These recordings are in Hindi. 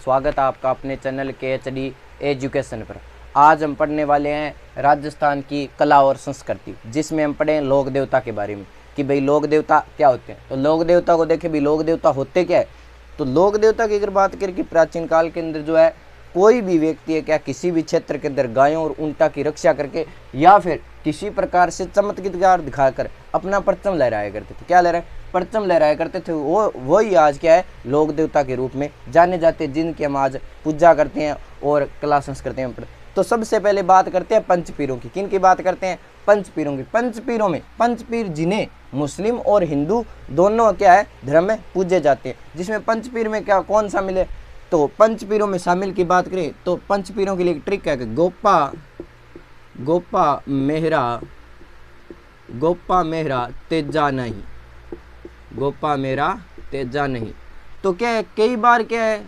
स्वागत है आपका अपने चैनल KHD एजुकेशन पर। आज हम पढ़ने वाले हैं राजस्थान की कला और संस्कृति, जिसमें हम पढ़ें लोक देवता के बारे में कि भाई लोक देवता क्या होते हैं। तो लोक देवता को देखें भाई लोक देवता होते क्या है। तो लोक देवता की अगर बात करें कि प्राचीन काल के अंदर जो है कोई भी व्यक्ति है क्या किसी भी क्षेत्र के अंदर गायों और ऊंटा की रक्षा करके या फिर किसी प्रकार से चमत्कार दिखाकर अपना परचम लहराया करते थे। क्या लहराए? परचम लहराया करते थे। वही आज क्या है लोक देवता के रूप में जाने जाते हैं, जिनकी हम आज पूजा करते हैं और कला संस्कृति में पढ़ते। तो सबसे पहले बात करते हैं पंचपीरों की। किन की बात करते हैं? पंचपीरों की। पंचपीरों में पंचपीर जिन्हें मुस्लिम और हिंदू दोनों क्या है धर्म में पूजे जाते हैं, जिसमें पंचपीर में क्या कौन शामिल है। तो पंचपीरों में शामिल की बात करें तो पंचपीरों के लिए एक ट्रिक है कि गोपा मेहरा तेजा नहीं, गोपा मेरा तेजा नहीं। तो क्या है कई बार क्या है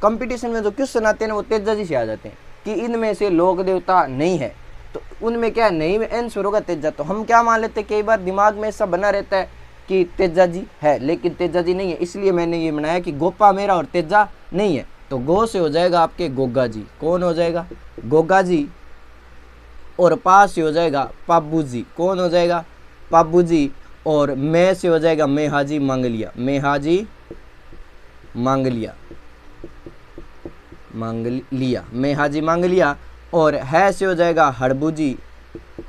कंपटीशन में जो क्वेश्चन आते हैं ना वो तेजा जी से आ जाते हैं कि इनमें से लोक देवता नहीं है, तो उनमें क्या नहीं में आंसर होगा तेजा। तो हम क्या मान लेते हैं कई बार दिमाग में ऐसा बना रहता है कि तेजा जी है, लेकिन तेजा जी नहीं है। इसलिए मैंने ये बनाया कि गोपा मेरा और तेजा नहीं है। तो गो से हो जाएगा आपके गोगा जी। कौन हो जाएगा? गोगा जी। और पा से हो जाएगा पाबू जी। कौन हो जाएगा? पाबू जी। और मैं से हो जाएगा मेहाजी मांगलिया, मेहाजी मांगलिया, मेहाजी मांगलिया। और है से हो जाएगा हड़बूजी,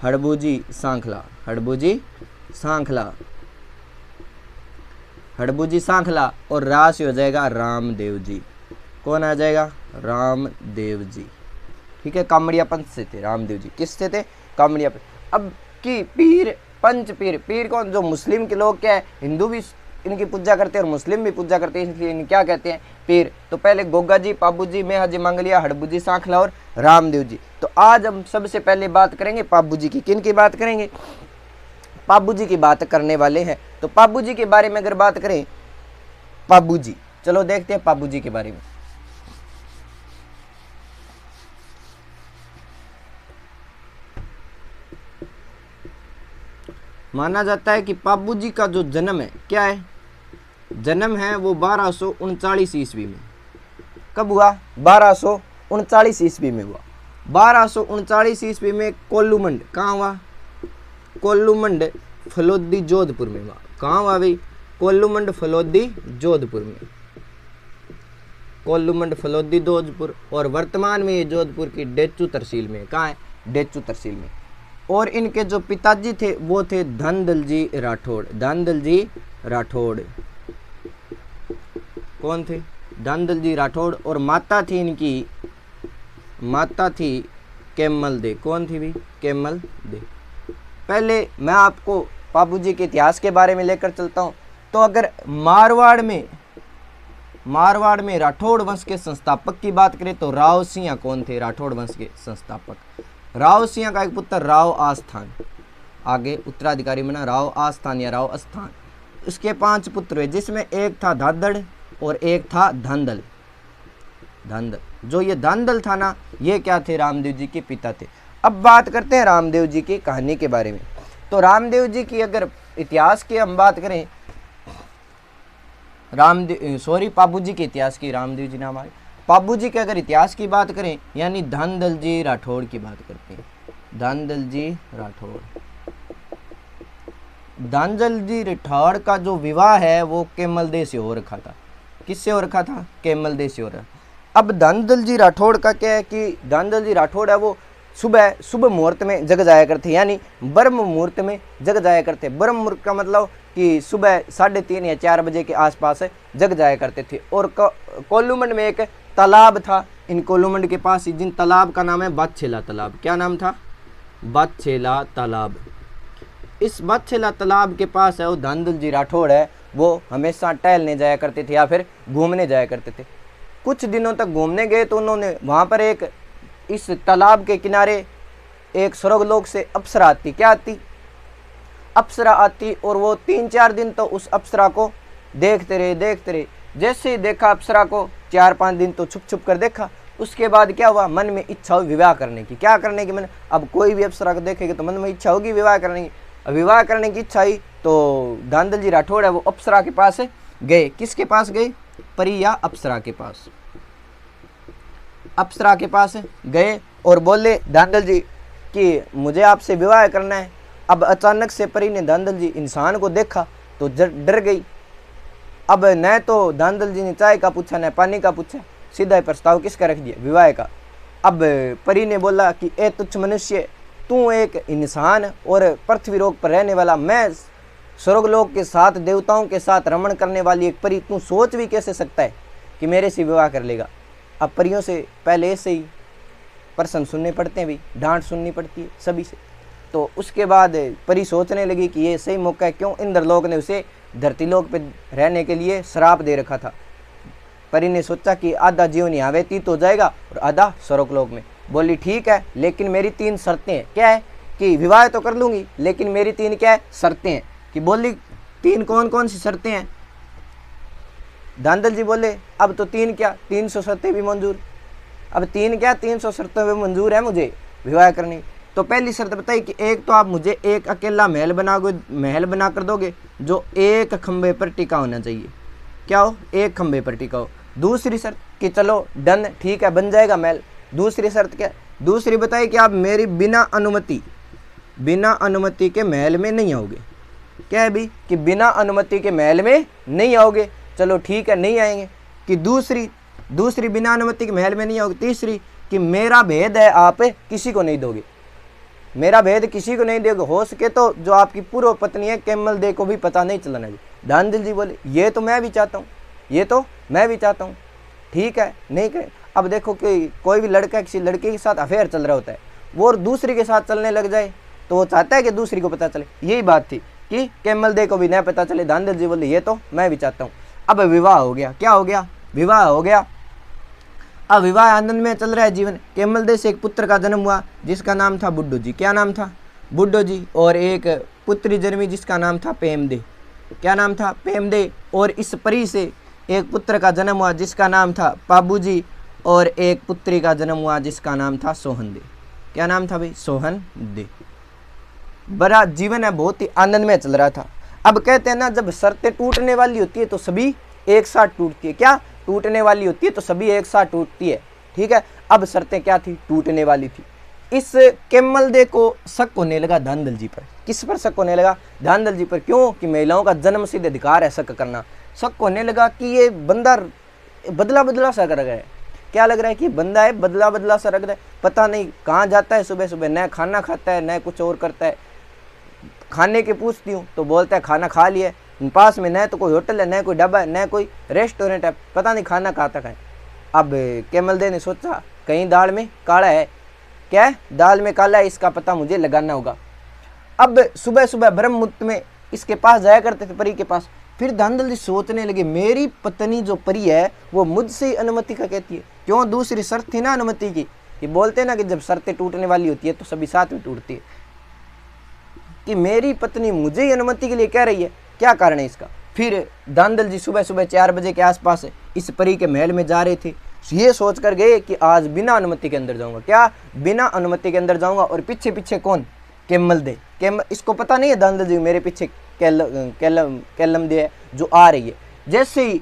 हड़बूजी सांखला, हड़बूजी सांखला, हड़बूजी सांखला। और रा से हो जाएगा रामदेव जी। कौन आ जाएगा? रामदेव जी। ठीक है, कामड़िया पंथ से थे रामदेव जी। किससे थे? कामड़िया पंथ। अब की पीर पंचपीर, पीर कौन? जो मुस्लिम के लोग क्या है हिंदू भी इनकी पूजा करते हैं और मुस्लिम भी पूजा करते हैं, इसलिए इन्हें क्या कहते हैं? पीर। तो पहले गोगा जी, पाबू जी, मेहाजी मांगलिया, हड़बू जी सांखला और रामदेव जी। तो आज हम सबसे पहले बात करेंगे पाबू जी की। किन की बात करेंगे? पाबू जी की बात करने वाले हैं। तो पाबू जी के बारे में अगर बात करें, पाबू जी, चलो देखते हैं पाबू जी के बारे में। माना जाता है कि पाबू जी का जो जन्म है क्या है? जन्म है वो 1239 ईस्वी में। कब हुआ? 1239 ईस्वी में हुआ। 1239 ईस्वी में कोल्लूमंड कहाँ हुआ? कोल्लूमंड फलोदी जोधपुर में हुआ। कहाँ हुआ भाई? कोल्लूमंड फलोदी जोधपुर में, कोल्लूमंड फलोदी जोधपुर। और वर्तमान में ये जोधपुर की डेचू तहसील में। कहाँ है? डेचू तहसील में। और इनके जो पिताजी थे वो थे धनदल जी राठौड़, धनदल जी राठौड़। कौन थे? धनदल जी राठौड़। और माता थी इनकी, माता थी केमल दे। कौन थी भी? केमल दे। पहले मैं आपको पाबू जी के इतिहास के बारे में लेकर चलता हूँ। तो अगर मारवाड़ में राठौड़ वंश के संस्थापक की बात करें तो राव सिंह कौन थे? राठौड़ वंश के संस्थापक राव सिंह का एक पुत्र राव आस्थान, आगे उत्तराधिकारी बना राव आस्थान या राव अस्थान। उसके 5 पुत्र हुए, जिसमें एक था धादड़ और एक था धंदल। धंदल जो ये धंदल था ना, ये क्या थे? रामदेव जी के पिता थे। अब बात करते हैं रामदेव जी की कहानी के बारे में। तो रामदेव जी की अगर इतिहास की हम बात करें, पाबू जी के इतिहास की, रामदेव जी नाम आए। पाबू जी के अगर इतिहास की बात करें यानी धनदल जी राठौड़ की बात करते हैं। धनदल जी राठौड़, धनदल जी राठौड़ का जो विवाह है वो केमल दे से हो रखा था। किससे हो रखा था? केमल दे से हो रहा। अब धनदल जी राठौड़ का क्या है कि धनदल जी राठौड़ है वो शुभ मुहूर्त में जग जाया करते, यानी ब्रह्म मुहूर्त में जग जाया करते। ब्रह्म मुहूर्त का मतलब कि सुबह 3:30 या 4 बजे के आसपास जग जाया करते थे। और कोल्लूमंड में एक तालाब था इन कोल्लूमंड के पास, जिन तालाब का नाम है बादछेला तालाब। क्या नाम था? बादछेला तालाब। इस बादछेला तालाब के पास है वो धनदल जी राठौड़ है, वो हमेशा टहलने जाया करते थे या फिर घूमने जाया करते थे। कुछ दिनों तक घूमने गए तो उन्होंने वहाँ पर एक इस तालाब के किनारे एक स्वर्गलोक से अप्सरा आती। क्या आती? अप्सरा आती। और वो 3-4 दिन तो उस अप्सरा को देखते रहे। जैसे ही देखा अप्सरा को 4-5 दिन तो छुप कर देखा। उसके बाद क्या हुआ? मन में इच्छा हुई विवाह करने की। क्या करने की? मन, अब कोई भी अप्सरा को देखेगा तो मन में इच्छा होगी विवाह करने की। विवाह करने की इच्छा हुई तो धनदल जी राठौड़ है वो अप्सरा के पास गए। किसके पास गए? परी या अप्सरा के पास। अप्सरा के पास गए और बोले धांधल जी कि मुझे आपसे विवाह करना है। अब अचानक से परी ने धांधल जी इंसान को देखा तो डर गई। अब न तो धांधल जी ने चाय का पूछा न पानी का पूछा, सीधा प्रस्ताव किसका रख दिया, विवाह का। अब परी ने बोला कि ए तुच्छ मनुष्य, तू एक इंसान और पृथ्वी लोक पर रहने वाला, मैं स्वर्गलोक के साथ देवताओं के साथ रमण करने वाली एक परी, तू सोच भी कैसे सकता है कि मेरे से विवाह कर लेगा। अब परियों से पहले ऐसे ही प्रश्न सुनने पड़ते हैं, भी डांट सुननी पड़ती है सभी से। तो उसके बाद परी सोचने लगी कि ये सही मौका है, क्यों इंद्रलोक ने उसे धरती लोक पे रहने के लिए श्राप दे रखा था। परी ने सोचा कि आधा जीवन यहाँ व्यतीत हो जाएगा और आधा स्वर्गलोक में। बोली ठीक है, लेकिन मेरी 3 शर्तें हैं। क्या है कि विवाह तो कर लूंगी, लेकिन मेरी 3 क्या है शर्तें हैं। कि बोली 3 कौन कौन सी शर्तें हैं। धांधल जी बोले अब तो 3 क्या 300 शर्तें भी मंजूर। अब 3 क्या 300 शर्तें भी मंजूर है मुझे विवाह करनी। तो पहली शर्त बताई कि एक तो आप मुझे एक अकेला महल बना कर दोगे जो एक खंबे पर टिका होना चाहिए। क्या हो, एक खंबे पर टिका हो। दूसरी शर्त कि चलो डन, ठीक है बन जाएगा महल। दूसरी शर्त क्या, दूसरी बताई कि आप मेरी बिना अनुमति के महल में नहीं आओगे। क्या है भी कि बिना अनुमति के महल में नहीं आओगे। चलो ठीक है नहीं आएंगे। कि दूसरी बिना अनुमति के महल में नहीं आओगे। तीसरी कि मेरा भेद है आप किसी को नहीं दोगे, मेरा भेद किसी को नहीं दोगे, हो सके तो जो आपकी पूर्व पत्नी है कैमल दे को भी पता नहीं चलना चाहिए। धांधल जी बोले ये तो मैं भी चाहता हूँ, ठीक है नहीं करें। अब देखो कि कोई भी लड़का किसी लड़के के साथ अफेयर चल रहा होता है, वो और दूसरी के साथ चलने लग जाए तो वो चाहता है कि दूसरी को पता चले। यही बात थी कि कैमल दे को भी न पता चले। धांधल जी बोले ये तो मैं भी चाहता हूँ। अब विवाह हो गया। क्या हो गया, विवाह हो गया। अब विवाह आनंद में चल रहा है जीवन। कैमल दे से एक पुत्र का जन्म हुआ जिसका नाम था बुड्ढो जी। क्या नाम था, बुड्ढो जी। और एक पुत्री जन्मी जिसका नाम था पेमदे। क्या नाम था, पेमदे। और इस परी से एक पुत्र का जन्म हुआ जिसका नाम था पाबू जी। और एक पुत्री का जन्म हुआ जिसका नाम था सोहन दे। क्या नाम था भाई, सोहन दे। बड़ा जीवन है बहुत ही आनंद में चल रहा था। अब कहते हैं ना जब शर्तें टूटने वाली होती है तो सभी एक साथ टूटती है। क्या टूटने वाली होती है तो सभी एक साथ टूटती है, ठीक है। अब शर्तें क्या थी, टूटने वाली थी। इस कैमल दे को शक होने लगा धांधल जी पर। किस पर शक होने लगा, धांधल जी पर। क्यों कि महिलाओं का जन्म सिद्ध अधिकार है शक करना। शक होने लगा कि ये बंदा बदला सा कर रहा है। क्या लग रहा है कि बंदा है बदला सा लग रहा है, पता नहीं कहाँ जाता है सुबह सुबह, न खाना खाता है न कुछ और करता है। खाने के पूछती हूँ तो बोलता है खाना खा लिया। पास में न तो कोई होटल है न कोई ढाबा है न कोई रेस्टोरेंट है, पता नहीं खाना कहाँ तक है। अब कैमल दे ने सोचा कहीं दाल में काला है। क्या है, दाल में काला है, इसका पता मुझे लगाना होगा। अब सुबह सुबह ब्रह्म मुहूर्त में इसके पास जाया करते थे, परी के पास। फिर धांधल जी सोचने लगे मेरी पत्नी जो परी है वो मुझसे ही अनुमति का कहती है। क्यों, दूसरी शर्त थी ना अनुमति की। ये बोलते हैं ना कि जब शर्तें टूटने वाली होती है तो सभी साथ में टूटती है। कि मेरी पत्नी मुझे ही अनुमति के लिए कह रही है, क्या कारण है इसका। फिर धांधल जी सुबह सुबह 4 बजे के आसपास इस परी के महल में जा रहे थे। ये सोच कर गए कि आज बिना अनुमति के अंदर जाऊंगा। क्या, बिना अनुमति के अंदर जाऊंगा। और पीछे पीछे कौन, कैमल दे। इसको पता नहीं है धांधल जी मेरे पीछे कैलम दे है जो आ रही है। जैसे ही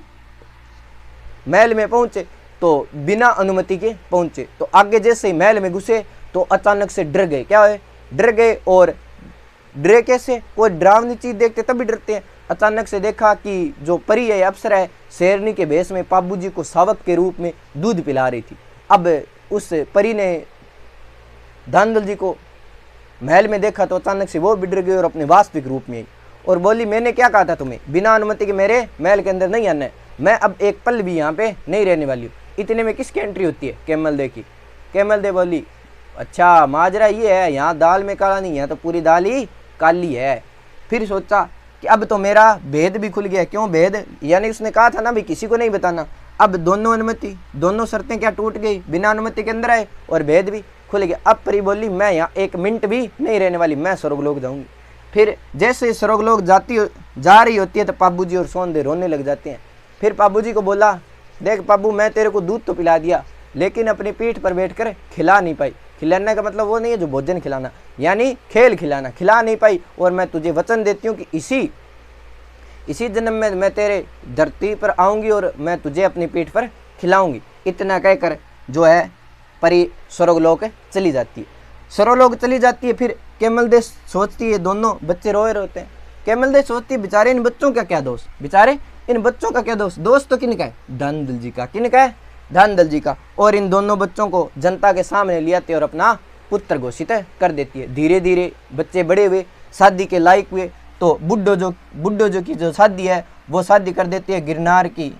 महल में पहुंचे तो बिना अनुमति के पहुंचे, तो आगे जैसे ही महल में घुसे तो अचानक से डर गए। क्या है, डर गए। और डरे कैसे, कोई डरावनी चीज देखते तभी डरते हैं। अचानक से देखा कि जो परी है अप्सरा है शेरनी के भेष में पाबू जी को शावक के रूप में दूध पिला रही थी। अब उस परी ने धांधल जी को महल में देखा तो अचानक से वो भी डर गई और अपने वास्तविक रूप में आई और बोली मैंने क्या कहा था तुम्हें, बिना अनुमति के मेरे महल के अंदर नहीं आना है। मैं अब एक पल भी यहाँ पे नहीं रहने वाली हूँ। इतने में किसकी एंट्री होती है, कैमल दे की। कैमल दे बोली अच्छा माजरा ये है, यहाँ दाल में काला नहीं है तो पूरी दाल ही काली है। फिर सोचा कि अब तो मेरा भेद भी खुल गया। क्यों भेद, यानी उसने कहा था ना भी किसी को नहीं बताना। अब दोनों अनुमति, दोनों शर्तें क्या टूट गई, बिना अनुमति के अंदर आए और भेद भी खुल गया। अब परी बोली मैं यहाँ 1 मिनट भी नहीं रहने वाली, मैं स्वर्गलोक जाऊंगी। फिर जैसे स्वर्गलोक जा रही होती है तो पाबू जी और सोहनदे रोने लग जाते हैं। फिर पाबू जी को बोला देख पाबू मैं तेरे को दूध तो पिला दिया लेकिन अपनी पीठ पर बैठकर खिला नहीं पाई। खिलाने का मतलब वो नहीं है जो भोजन खिलाना, यानी खेल खिलाना, खिला नहीं पाई। और मैं तुझे वचन देती हूँ कि इसी जन्म में मैं तेरे धरती पर आऊँगी और मैं तुझे अपनी पीठ पर खिलाऊँगी। इतना कहकर जो है परी स्वर्गलोक चली जाती है। स्वर्गलोक चली जाती है। फिर कैमल देश सोचती है, दोनों बच्चे रोए रोते हैं। कैमल देश सोचती है बेचारे इन बच्चों का क्या दोष, बेचारे इन बच्चों का क्या दोष, दोष तो किन का है, धनदल जी का। किन का है, धनदल जी का। और इन दोनों बच्चों को जनता के सामने ले आते और अपना पुत्र घोषित कर देती है। धीरे धीरे बच्चे बड़े हुए, शादी के लायक हुए, तो बुड्ढो जो की जो शादी है वो शादी कर देती है गिरनार की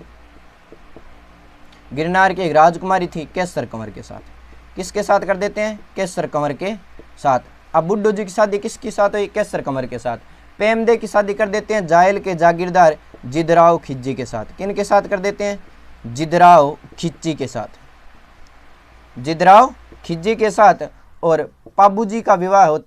एक राजकुमारी थी केसर कंवर के साथ। किसके साथ कर देते हैं, केसर कंवर के साथ। अब बुड्ढो जी की शादी किसके साथ हुई, केसर कंवर के साथ। पेमदे की शादी कर देते हैं जायल के जागीरदार जिदराव खिज्जी के साथ। किन के साथ कर देते हैं, जिदराव खिज्जी के साथ, जिदराव खिज्जी के साथ। और पाबू जी का विवाह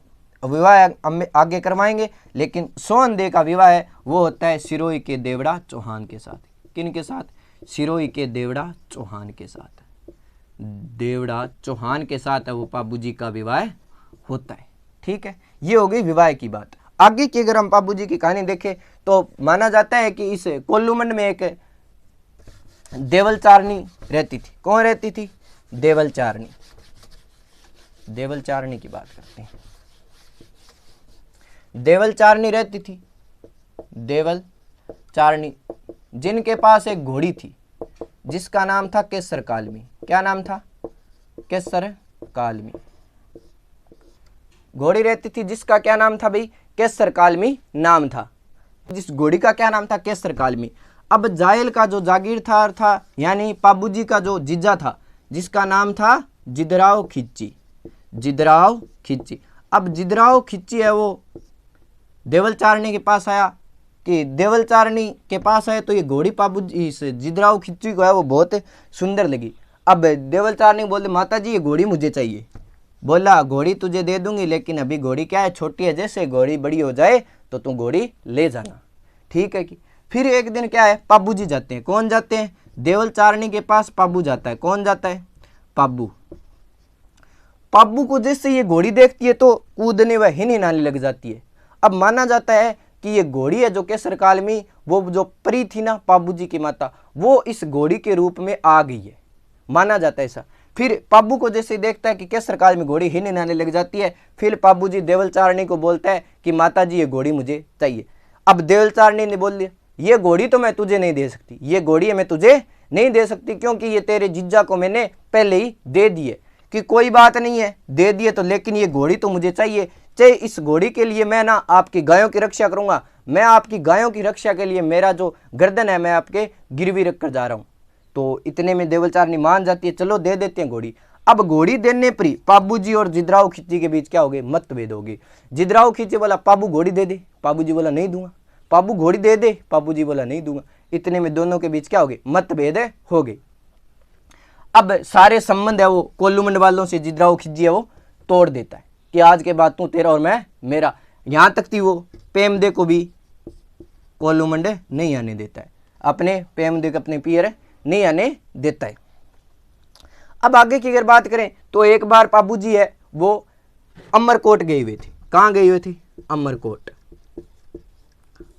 आगे करवाएंगे, लेकिन सोहनदेव का विवाह है वो होता है सिरोही के देवड़ा चौहान के साथ। किन के साथ, सिरोही के देवड़ा चौहान के साथ। देवड़ा चौहान के साथ है वो पाबू जी का विवाह होता है। ठीक है, ये हो गई विवाह की बात। आगे की अगर हम पाबू जी की कहानी देखें तो माना जाता है कि इस कोल्लूमंड में एक देवलचारणी रहती थी। कौन रहती थी, देवलचारणी। देवलचारणी की बात करते हैं। देवलचारणी रहती थी, देवलचारणी, जिनके पास एक घोड़ी थी जिसका नाम था केसर कालमी। क्या नाम था, केसर कालमी। घोड़ी रहती थी जिसका क्या नाम था भाई, केसर कालमी नाम था। जिस घोड़ी का क्या नाम था, केसर कालमी। अब जायल का जो जागीरदार था यानी पाबू जी का जो जीजा था जिसका नाम था जिदराव खिज्जी, जिदराव खिज्जी। अब जिदराव खिज्जी है वो देवलचारणी के पास आया कि देवलचारणी के पास आए तो ये घोड़ी पाबू जी इस जिदराव खिज्जी को है वो बहुत सुंदर लगी। अब देवलचारणी बोले माता जी ये घोड़ी मुझे चाहिए। बोला घोड़ी तुझे दे दूंगी, लेकिन अभी घोड़ी क्या है, छोटी है, जैसे घोड़ी बड़ी हो जाए तो तू घोड़ी ले जाना। ठीक है कि फिर एक दिन क्या है, पाबू जी जाते हैं। कौन जाते हैं, देवलचारणी के पास पाबू जाता है। कौन जाता है, पाबू। पाबू को जैसे ये घोड़ी देखती है तो कूदने व हिनहिनाने लग जाती है। अब माना जाता है कि ये घोड़ी है जो केसर कालमी, वो जो परी थी ना पाबू जी की माता, वो इस घोड़ी के रूप में आ गई है, माना जाता है ऐसा। फिर पाबू को जैसे देखता है कि केसर काल में घोड़ी हिनहिनाने लग जाती है, फिर पाबू जी देवलचारणी को बोलता है कि माता जी ये घोड़ी मुझे चाहिए। अब देवलचारणी ने बोल दिया ये घोड़ी तो मैं तुझे नहीं दे सकती, ये घोड़ी मैं तुझे नहीं दे सकती, क्योंकि ये तेरे जीजा को मैंने पहले ही दे दी है। कि कोई बात नहीं है, दे दिए तो, लेकिन ये घोड़ी तो मुझे चाहिए। चाहे इस घोड़ी के लिए मैं ना आपकी गायों की रक्षा करूंगा, मैं आपकी गायों की रक्षा के लिए मेरा जो गर्दन है मैं आपके गिरवी रख कर जा रहा हूं। तो इतने में देवलचारणी मान जाती है, चलो दे देते हैं घोड़ी। अब घोड़ी देने पर पाबू जी और जिदराव खिज्जी के बीच क्या हो गए, मतभेद हो गए। जिदराव खिज्जी बोला पाबू घोड़ी दे दे, पाबू जी बोला नहीं दूंगा। पाबू घोड़ी दे दे, पाबू जी बोला नहीं दूंगा। इतने में दोनों के बीच क्या हो गए, मतभेद हो गए। अब सारे संबंध है वो कोल्लूमंड वालों से जिदराव खिज्जी है वो तोड़ देता है कि आज के बाद तू तेरा और मैं मेरा। यहां तक थी वो पेमदे को भी कोल्लूमंड नहीं आने देता है, अपने पेमदे को अपने पियर नहीं आने देता है। अब आगे की अगर बात करें तो एक बार पाबू जी है वो अमरकोट गए हुए थे। कहाँ गए हुए थे, अमरकोट।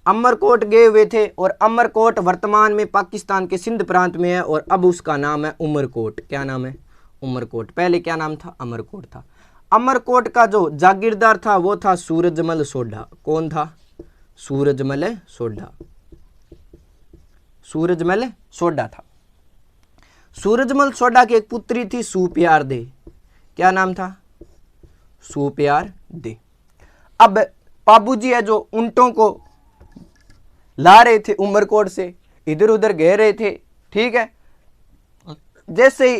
अमरकोट गए हुए थे और अमरकोट वर्तमान में पाकिस्तान के सिंध प्रांत में है और अब उसका नाम है उमरकोट। क्या नाम है, उमरकोट। पहले क्या नाम था, अमरकोट था। अमरकोट का जो जागीरदार था वो था सूरजमल सोढ़ा। कौन था, सूरजमल सोढ़ा। सूरजमल सोढ़ा था। सूरजमल सोढ़ा की एक पुत्री थी सुप्यार दे। क्या नाम था, सुप्यार दे। अब पाबू जी है जो ऊंटों को ला रहे थे उमरकोट से, इधर उधर गए रहे थे। ठीक है, जैसे ही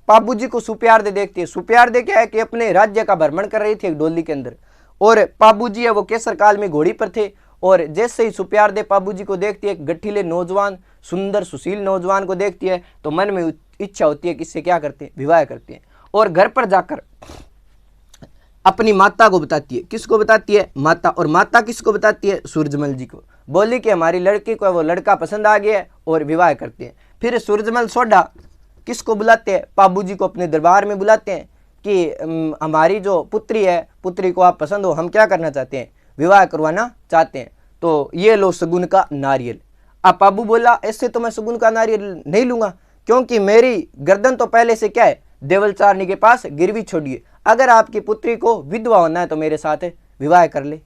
पाबू जी को सुप्यार दे देखती है, सुप्यार दे क्या है कि अपने राज्य का भ्रमण कर रही थी एक डोली के अंदर, और पाबू जी है वो केसर काल में घोड़ी पर थे। और जैसे ही सुप्यार दे पाबू जी को देखती है, एक गठीले नौजवान, सुंदर सुशील नौजवान को देखती है, तो मन में इच्छा होती है कि इससे क्या करते हैं, विवाह करते हैं। और घर पर जाकर अपनी माता को बताती है। किसको बताती है, माता। और माता किसको बताती है, सूरजमल जी को। बोली कि हमारी लड़की को वो लड़का पसंद आ गया है और विवाह करते हैं। फिर सूरजमल सोढ़ा किसको बुलाते हैं, पाबू जी को अपने दरबार में बुलाते हैं कि हमारी जो पुत्री है, पुत्री को आप पसंद हो, हम क्या करना चाहते हैं, विवाह करवाना चाहते हैं। तो ये लो सगुन का नारियल। अब पाबू बोला ऐसे तो मैं सगुन का नारियल नहीं लूंगा, क्योंकि मेरी गर्दन तो पहले से क्या है, देवलचारनी के पास गिरवी छोड़िए। अगर आपकी पुत्री को विधवा होना है तो मेरे साथ विवाह कर ले।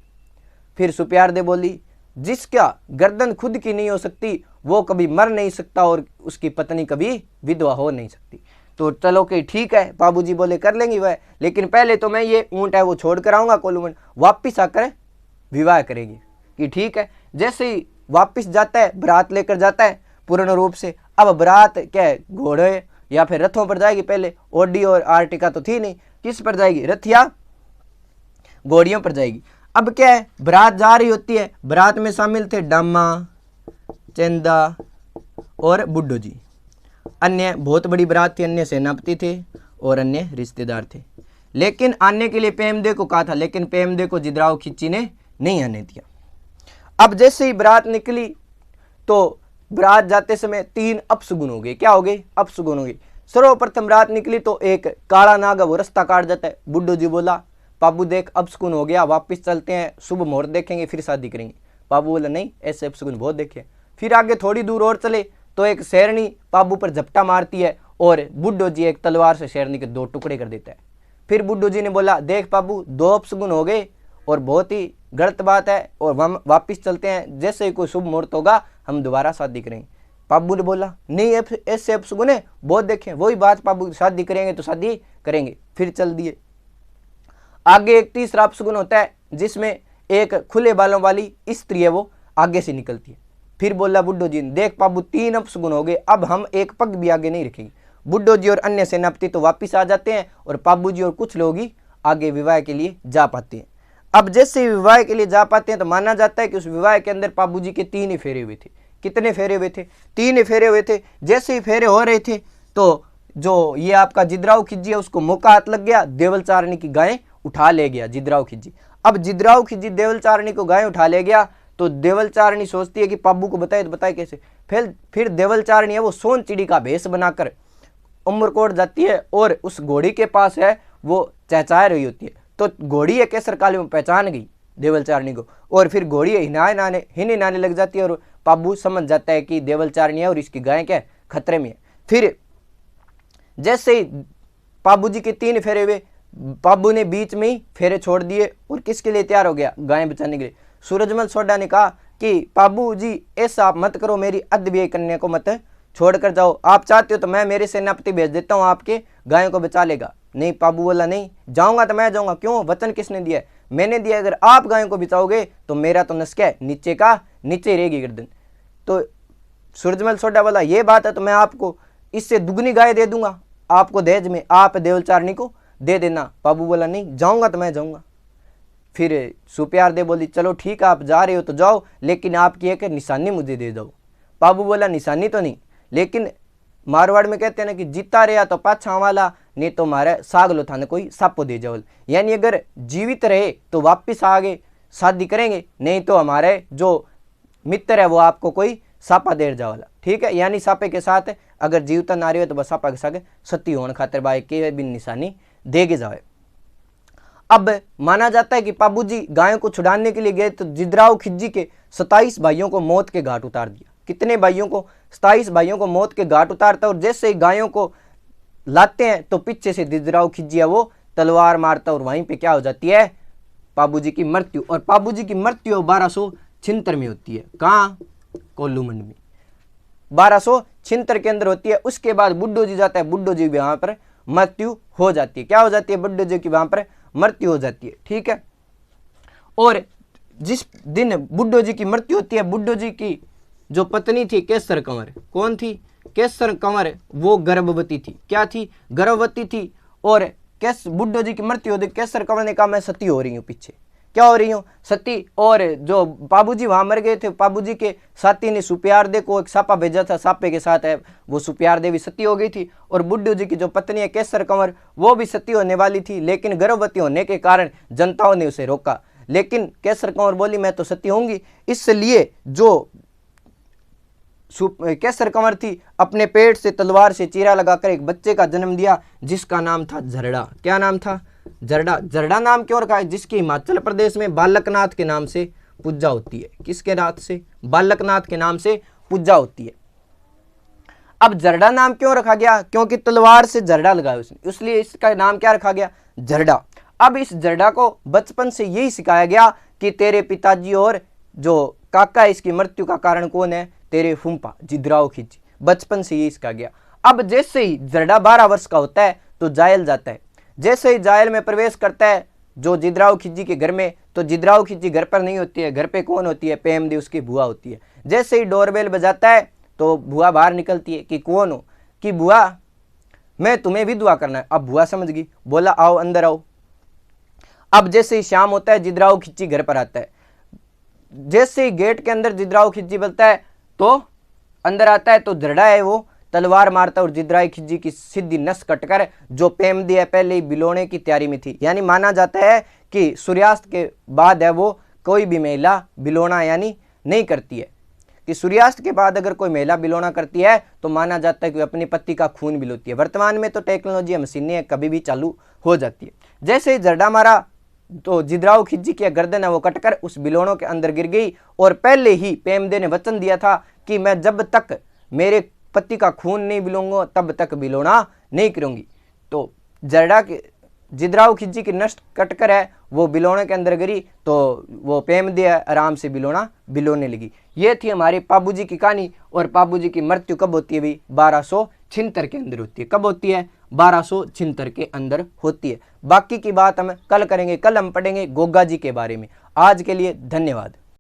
फिर सुप्यारदे बोली जिसका गर्दन खुद की नहीं हो सकती वो कभी मर नहीं सकता और उसकी पत्नी कभी विधवा हो नहीं सकती। तो चलो कि ठीक है, बाबूजी बोले कर लेंगे वह, लेकिन पहले तो मैं ये ऊँट है वो छोड़ कर आऊँगा कोलूमंड, वापिस आकर विवाह करेगी। कि ठीक है। जैसे ही वापिस जाता है, बारात लेकर जाता है पूर्ण रूप से। अब बारात क्या है, घोड़े या फिर रथों पर जाएगी। पहले ओडी और आर्टिका तो थी नहीं, किस पर जाएगी, रथ या घोड़ियों पर जाएगी। अब क्या है, बारात जा रही होती है। बारात में शामिल थे डामा, चंदा और बुड्ढो जी। अन्य बहुत बड़ी बारात थी, अन्य सेनापति थे और अन्य रिश्तेदार थे। लेकिन आने के लिए पेमदे को कहा था, लेकिन पेमदे को जिद्राव खिच्ची ने नहीं आने दिया। अब जैसे ही बारात निकली तो बारात जाते समय 3 अपशगुन हो गए। क्या हो गए, अपशगुन हो गए। सर्वप्रथम बारात निकली तो एक काला नाग वो रास्ता काट जाता है। बुड्ढो जी बोला बाबू देख अपशगुन हो गया, वापस चलते हैं, शुभ मुहूर्त देखेंगे फिर शादी करेंगे। बाबू बोला नहीं, ऐसे अपशगुन बहुत देखे। फिर आगे थोड़ी दूर और चले तो एक शेरनी बाबू पर झपटा मारती है और बुड्ढो जी एक तलवार से शेरनी के 2 टुकड़े कर देता है। फिर बुड्ढो जी ने बोला देख बाबू 2 अपशगुन हो गए और बहुत ही गलत बात है, और हम वापिस चलते हैं, जैसे ही कोई शुभ मुहूर्त होगा हम दोबारा शादी करेंगे। बाबू ने बोला नहीं ऐसे अपशगुन है बहुत देखें, वही बात बाबू, शादी करेंगे तो शादी करेंगे। फिर चल दिए। आगे एक तीसरा अपशगुन होता है जिसमें एक खुले बालों वाली स्त्री है वो आगे से निकलती है। फिर बोला बुड्ढो जी देख बाबू 3 अपशगुन हो गए, अब हम एक पग भी आगे नहीं रखेंगे। बुड्ढो जी और अन्य सेनापति तो वापिस आ जाते हैं और बाबू जी और कुछ लोग ही आगे विवाह के लिए जा पाते हैं। अब जैसे ही विवाह के लिए जा पाते हैं तो माना जाता है कि उस विवाह के अंदर बाबू जी के 3 ही फेरे हुए थे। कितने फेरे हुए थे, 3 ही फेरे हुए थे। जैसे ही फेरे हो रहे थे तो जो ये आपका जिद्राव खिज्जी है उसको मौका हाथ लग गया, देवलचारणी की गायें उठा ले गया जिद्राव खिज्जी। अब जिद्राव खिज्जी देवलचारणी को गायें उठा ले गया तो देवलचारणी सोचती है कि बाबू को बताए तो बताए कैसे। फिर देवलचारणी है वो सोन चिड़ी का भेष बनाकर उमरकोट जाती है और उस घोड़ी के पास है वो चहचहा रही होती है। तो घोड़ी है केसर काली में पहचान गई देवलचारणी को, और फिर घोड़ी हिनाने लग जाती है और बाबू समझ जाता है कि देवलचारणी है और इसकी गाय क्या है, खतरे में है। फिर जैसे ही बाबू जी के 3 फेरे हुए, बाबू ने बीच में ही फेरे छोड़ दिए और किसके लिए तैयार हो गया, गाय बचाने के लिए। सूरजमल सोडा ने कहा कि बाबू जी ऐसा आप मत करो, मेरी अद्वितीय कन्या को मत छोड़ कर जाओ, आप चाहते हो तो मैं मेरे सेनापति भेज देता हूँ, आपके गायों को बचा लेगा। नहीं, बाबू बोला नहीं, जाऊंगा तो मैं जाऊंगा। क्यों, वचन किसने दिया है, मैंने दिया। अगर आप गायों को बचाओगे तो मेरा तो नस्क है नीचे का नीचे रहेगी गर्दन। तो सूरजमल सोडा बोला ये बात है तो मैं आपको इससे दुगनी गाय दे दूंगा, आपको दहेज में, आप देवलचारणी को दे देना। बाबू बोला नहीं, जाऊंगा तो मैं जाऊंगा। फिर सुप्यारदे बोली चलो ठीक है, आप जा रहे हो तो जाओ, लेकिन आपकी एक निशानी मुझे दे दो। बाबू बोला निशानी तो नहीं, लेकिन मारवाड़ में कहते हैं ना कि जीता रहा तो पाछा वाला, नहीं तो मारे साग लो थाने कोई सापो दे जाओ। यानी अगर जीवित रहे तो वापिस आगे शादी करेंगे, नहीं तो हमारे जो मित्र है वो आपको कोई सापा दे जाओला। ठीक है, यानी सापे के साथ अगर जीवता ना रही हो तो बस सापा के साथ सती होने खातिर बाई के भी निशानी देगे जाए। अब माना जाता है कि बाबू जी गायों को छुड़ाने के लिए गए तो जिद्राव खिज्जी के 27 भाइयों को मौत के घाट उतार दिया। कितने भाइयों को, 27 भाइयों को मौत के घाट उतारता। और जैसे ही गायों को लाते हैं तो पीछे से जिद्राव खिज्जी है वो तलवार मारता और वहीं पे क्या हो जाती है, बाबू जी की मृत्यु। और बाबू जी की मृत्यु 1276 में होती है। कहाँ, कोल्लूमंड में 1276 के अंदर होती है। उसके बाद बुड्ढो जी जाता है, बुड्ढो जी वहां पर मृत्यु हो जाती है। क्या हो जाती है, बुड्ढो जी की वहां पर मृत्यु हो जाती है। ठीक है, और जिस दिन बुड्ढो जी की मृत्यु होती है, बुड्ढो जी की जो पत्नी थी केसर कंवर, कौन थी, केसर कंवर, वो गर्भवती थी। क्या थी, गर्भवती थी। और बुड्ढो जी की मृत्यु होती, केसर कंवर ने कहा मैं सती हो रही हूँ, पीछे क्या हो रही हूँ, सती। और जो बाबूजी वहां मर गए थे, बाबूजी के साथी ने सुप्यारदे को एक सापा भेजा था, सापे के साथ है वो सुप्यारदे भी सती हो गई थी। और बुड्ढो जी की जो पत्नी है केसर कंवर वो भी सती होने वाली थी, लेकिन गर्भवती होने के कारण जनताओं ने उसे रोका। लेकिन केसर कंवर बोली मैं तो सती होंगी, इसलिए जो केसर कंवर थी अपने पेट से तलवार से चीरा लगाकर एक बच्चे का जन्म दिया जिसका नाम था झरड़ा। क्या नाम था, झरड़ा। झरड़ा नाम क्यों रखा है, जिसकी हिमाचल प्रदेश में बालकनाथ के नाम से पूजा होती है। किसके नाथ से? बालकनाथ के नाम से पूजा होती है। अब जरडा नाम क्यों रखा गया? क्योंकि तलवार से जरडा लगाया उसने, इसलिए इसका नाम क्या रखा गया? जरडा। अब इस जरडा को बचपन से यही सिखाया गया कि तेरे पिताजी और जो काका है इसकी मृत्यु का कारण कौन है? तेरे फूफा जिद्राव खिलजी। बचपन से यही सिखाया गया। अब जैसे ही जरडा 12 वर्ष का होता है तो जायल जाता है। जैसे ही जायल में प्रवेश करता है जो जिद्राव खिलजी के घर में, तो जिद्राव खिलजी घर पर नहीं होती है। घर पे कौन होती है? पेमदे उसकी बुआ होती है। जैसे ही डोरबेल बजाता है तो बुआ बाहर निकलती है कि कौन हो? कि बुआ मैं तुम्हें विधवा करना है। अब बुआ समझ गई, बोला आओ अंदर आओ। अब जैसे ही शाम होता है जिद्राव खिलजी घर पर आता है। जैसे ही गेट के अंदर जिद्राव खिलजी बोलता है तो अंदर आता है, तो जरडा है वो तलवार मारता है और जिद्राव खिलजी की सीधी नस कटकर, जो पेमदी है पहले ही बिलोने की तैयारी में थी। यानी माना जाता है कि सूर्यास्त के बाद है वो कोई भी महिला बिलोना यानी नहीं करती है, कि सूर्यास्त के बाद अगर कोई महिला बिलोना करती है तो माना जाता है कि अपने पति का खून बिलोती है। वर्तमान में तो टेक्नोलॉजी मशीनें कभी भी चालू हो जाती है। जैसे ही जरडा मारा तो जिद्राव खिलजी की गर्दन है वो कटकर उस बिलोनों के अंदर गिर गई। और पहले ही पेमदे ने वचन दिया था कि मैं जब तक मेरे पति का खून नहीं बिलूंगा तब तक बिलोना नहीं करूंगी। तो जरडा के जिद्राव खिलजी की नस कटकर है वो बिलोने के अंदर गिरी, तो वो पेमदे आराम से बिलोने लगी। ये थी हमारी पाबू जी की कहानी। और पाबू जी की मृत्यु कब होती है भाई? 1276 के अंदर होती है। कब होती है? 1276 के अंदर होती है। बाकी की बात हम कल करेंगे। कल हम पढ़ेंगे गोगा जी के बारे में। आज के लिए धन्यवाद।